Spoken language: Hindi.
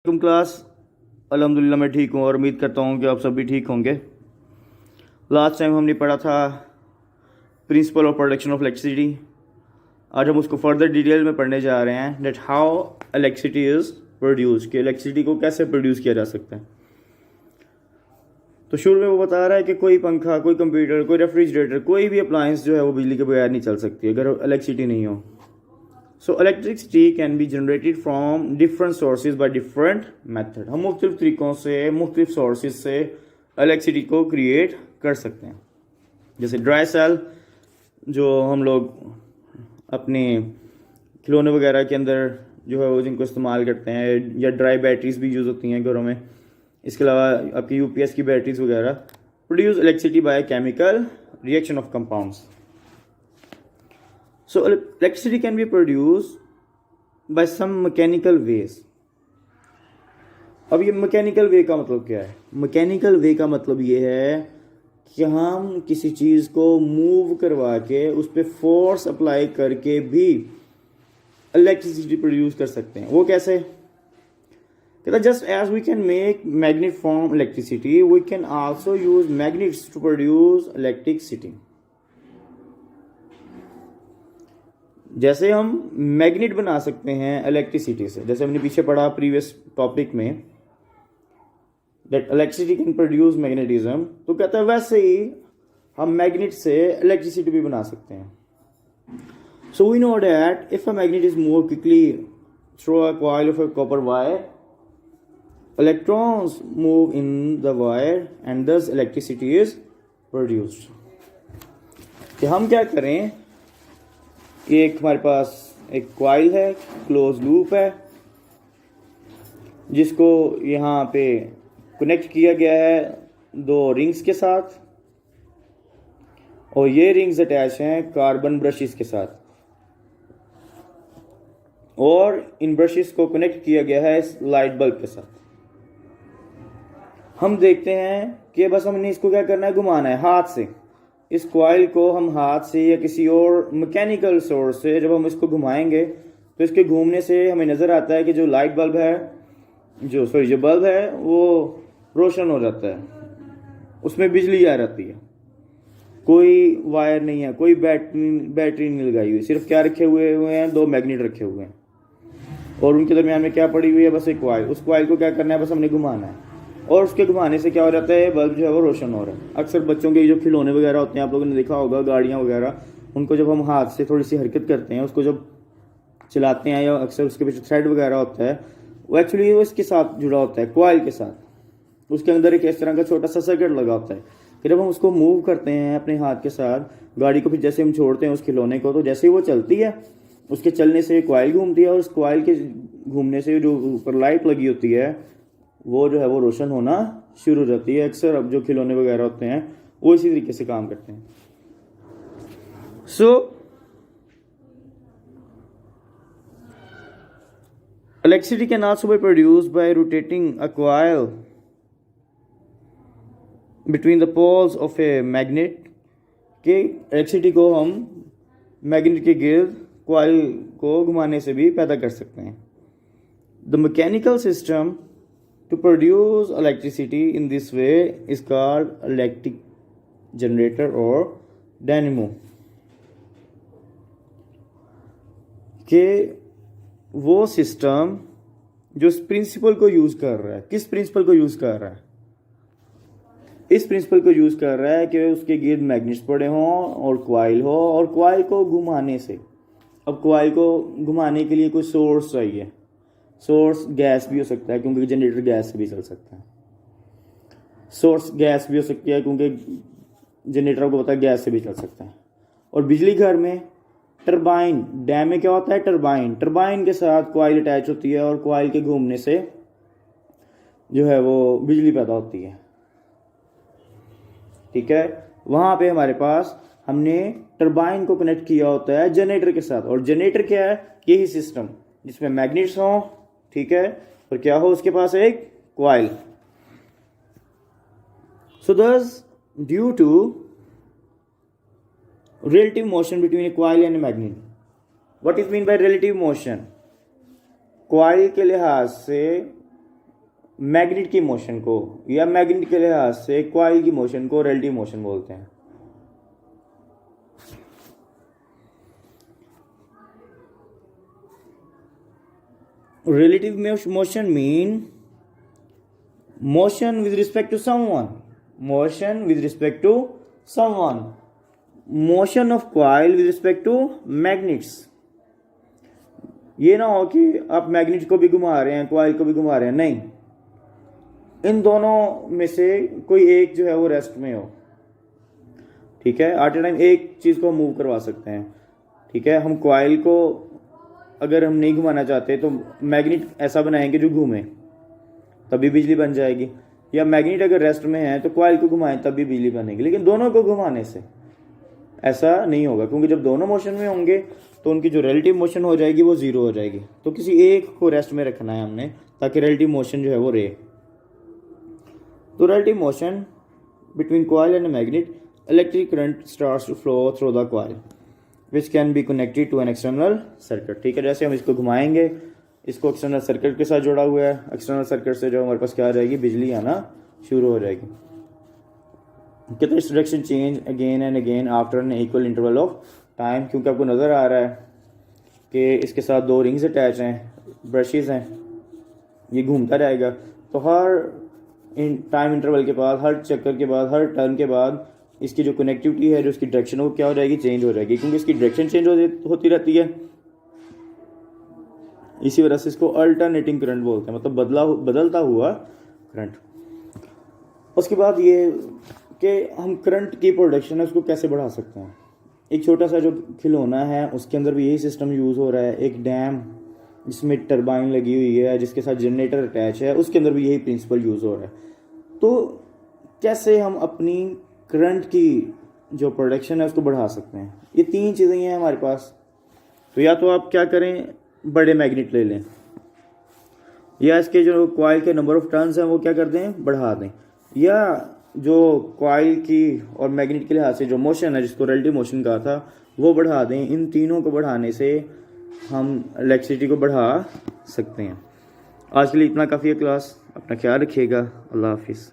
तुम क्लास। अल्हम्दुलिल्लाह मैं ठीक हूँ और उम्मीद करता हूँ कि आप सब भी ठीक होंगे। लास्ट टाइम हमने पढ़ा था principle of production of electricity. आज हम उसको फर्दर डिटेल में पढ़ने जा रहे हैं that how electricity is produce, कि इलेक्ट्रिसिटी को कैसे प्रोड्यूस किया जा सकता है। तो शुरू में वो बता रहा है कि कोई पंखा, कोई कंप्यूटर, कोई रेफ्रिजरेटर, कोई भी अप्लायंस जो है वो बिजली के बगैर नहीं चल सकती अगर इलेक्ट्रिसिटी नहीं हो। So electricity can be generated from different sources by different method. हम मुख्तलिफ तरीक़ों से, मुख्तलिफ सोर्सेज से इलेक्ट्रिसिटी को क्रिएट कर सकते हैं। जैसे ड्राई सेल जो हम लोग अपने खिलौने वगैरह के अंदर जो है वो जिनको इस्तेमाल करते हैं, या ड्राई बैटरीज भी यूज़ होती हैं घरों में। इसके अलावा आपकी यूपीएस की बैटरीज वगैरह produce electricity by chemical reaction of compounds. So electricity can be produce by some mechanical ways. अब ये मैकेनिकल वे का मतलब क्या है? मैकेनिकल वे का मतलब ये है कि हम किसी चीज़ को मूव करवा के उस पर फोर्स अप्लाई करके भी इलेक्ट्रिसिटी प्रोड्यूस कर सकते हैं। वो कैसे? कहता just as we can make magnet from electricity we can also use magnets to produce electricity. जैसे हम मैग्नेट बना सकते हैं इलेक्ट्रिसिटी से, जैसे हमने पीछे पढ़ा प्रीवियस टॉपिक में that electricity can produce magnetism, तो कहता है वैसे ही हम मैग्नेट से इलेक्ट्रिसिटी भी बना सकते हैं। So we know that if a magnet is move quickly through a coil of a copper wire, electrons move in the wire and thus electricity is produced। कि हम क्या करें, एक हमारे पास एक कॉइल है, क्लोज लूप है, जिसको यहाँ पे कनेक्ट किया गया है दो रिंग्स के साथ, और ये रिंग्स अटैच हैं कार्बन ब्रशेस के साथ, और इन ब्रशेस को कनेक्ट किया गया है लाइट बल्ब के साथ। हम देखते हैं कि बस हमने इसको क्या करना है, घुमाना है हाथ से। इस कॉइल को हम हाथ से या किसी और मैकेनिकल सोर्स से जब हम इसको घुमाएंगे तो इसके घूमने से हमें नज़र आता है कि जो लाइट बल्ब है, जो बल्ब है वो रोशन हो जाता है, उसमें बिजली आ जाती है। कोई वायर नहीं है, कोई बैटरी नहीं लगाई हुई, सिर्फ क्या रखे हुए हैं, दो मैग्नेट रखे हुए हैं, और उनके दरमियान में क्या पड़ी हुई है, बस एक कॉइल। उस कॉइल को क्या करना है, बस हमने घुमाना है, और उसके घुमाने से क्या हो जाता है, बल्ब जो है वो रोशन हो रहा है। अक्सर बच्चों के जो खिलौने वगैरह होते हैं, आप लोगों ने देखा होगा, गाड़ियाँ वगैरह, उनको जब हम हाथ से थोड़ी सी हरकत करते हैं, उसको जब चलाते हैं, या अक्सर उसके पीछे थ्रेड वगैरह होता है, वो एक्चुअली वो इसके साथ जुड़ा होता है, कॉइल के साथ। उसके अंदर एक इस तरह का छोटा सा सर्किट लगा होता है कि जब हम उसको मूव करते हैं अपने हाथ के साथ गाड़ी को, फिर जैसे हम छोड़ते हैं उस खिलौने को, तो जैसे ही वो चलती है, उसके चलने से कॉइल घूमती है, और उस कॉइल के घूमने से जो ऊपर लाइट लगी होती है वो जो है वो रोशन होना शुरू हो जाती है। अक्सर अब जो खिलौने वगैरह होते हैं वो इसी तरीके से काम करते हैं। So electricity can also be produced by rotating a coil between the poles of a magnet. के इलेक्ट्रिसिटी को हम मैग्नेट के गिर्द कॉइल को घुमाने से भी पैदा कर सकते हैं। The mechanical system to produce electricity in this way is called electric generator or dynamo। कि वो सिस्टम जो इस प्रिंसिपल को यूज़ कर रहा है, किस प्रिंसिपल को यूज़ कर रहा है? इस प्रिंसिपल को यूज़ कर रहा है कि उसके गिर्द मैग्नेट्स पड़े हों और कॉइल हो, और कॉइल को घुमाने से, अब कॉइल को घुमाने के लिए कोई सोर्स चाहिए। सोर्स गैस भी हो सकता है, क्योंकि जनरेटर गैस से भी चल सकता है। सोर्स गैस भी हो सकती है, क्योंकि जनरेटर को पता है गैस से भी चल सकता है। और बिजली घर में टरबाइन, डैम में क्या होता है, टरबाइन, टरबाइन के साथ कॉइल अटैच होती है, और कॉइल के घूमने से जो है वो बिजली पैदा होती है। ठीक है, वहाँ पे हमारे पास हमने टरबाइन को कनेक्ट किया होता है जनरेटर के साथ, और जनरेटर क्या है, यही सिस्टम जिसमें मैग्नेट्स हों, ठीक है, और क्या हो उसके पास एक coil. So thus due to relative motion between a coil and a magnet, what is mean by relative motion? Coil के लिहाज से मैग्नेट की मोशन को या मैग्नेट के लिहाज से कॉइल की मोशन को रिलेटिव मोशन बोलते हैं। Relative motion mean motion with respect to someone, motion with respect to someone, motion of coil with respect to magnets। ये ना हो कि आप मैग्नेट को भी घुमा रहे हैं, कॉइल को भी घुमा रहे हैं, नहीं, इन दोनों में से कोई एक जो है वो रेस्ट में हो, ठीक है। एट ए टाइम एक चीज़ को मूव करवा सकते हैं, ठीक है। हम कॉइल को अगर हम नहीं घुमाना चाहते तो मैग्नेट ऐसा बनाएंगे जो घूमे, तभी बिजली बन जाएगी। या मैग्नेट अगर रेस्ट में है तो कॉइल को घुमाएं तब भी बिजली बनेगी। लेकिन दोनों को घुमाने से ऐसा नहीं होगा, क्योंकि जब दोनों मोशन में होंगे तो उनकी जो रिलेटिव मोशन हो जाएगी वो ज़ीरो हो जाएगी। तो किसी एक को रेस्ट में रखना है हमने, ताकि रिलेटिव मोशन जो है वो रहे। तो relative motion between coil and magnet, electric current starts to flow through the coil which can be connected to an external circuit. ठीक है, जैसे हम इसको घुमाएंगे, इसको एक्सटर्नल सर्किट के साथ जुड़ा हुआ है, एक्सटर्नल सर्किट से जो हमारे पास क्या आ जाएगी, बिजली आना शुरू हो जाएगी। कहते हैं direction change again and again after an equal interval of time, क्योंकि आपको नज़र आ रहा है कि इसके साथ दो रिंग्स अटैच हैं, ब्रशेज़ हैं, ये घूमता रहेगा। तो हर टाइम इंटरवल के बाद, हर चक्कर के बाद, हर टर्न के बाद इसकी जो कनेक्टिविटी है, जो इसकी डायरेक्शन वो क्या हो जाएगी, चेंज हो जाएगी, क्योंकि इसकी डायरेक्शन चेंज होती रहती है। इसी वजह से इसको अल्टरनेटिंग करंट बोलते हैं, मतलब बदलता हुआ करंट। उसके बाद ये कि हम करंट की प्रोडक्शन है उसको कैसे बढ़ा सकते हैं। एक छोटा सा जो खिलौना है उसके अंदर भी यही सिस्टम यूज़ हो रहा है। एक डैम जिसमें टरबाइन लगी हुई है, जिसके साथ जनरेटर अटैच है, उसके अंदर भी यही प्रिंसिपल यूज़ हो रहा है। तो कैसे हम अपनी करंट की जो प्रोडक्शन है उसको बढ़ा सकते हैं, ये तीन चीज़ें हैं हमारे पास। तो या तो आप क्या करें, बड़े मैग्नेट ले लें, या इसके जो कॉइल के नंबर ऑफ टर्न्स हैं वो क्या कर दें, बढ़ा दें, या जो कॉइल की और मैग्नेट के लिहाज से जो मोशन है, जिसको रिलेटिव मोशन कहा था, वो बढ़ा दें। इन तीनों को बढ़ाने से हम इलेक्ट्रिसिटी को बढ़ा सकते हैं। आज के लिए इतना काफ़ी है क्लास। अपना ख्याल रखिएगा। अल्लाह हाफिज़।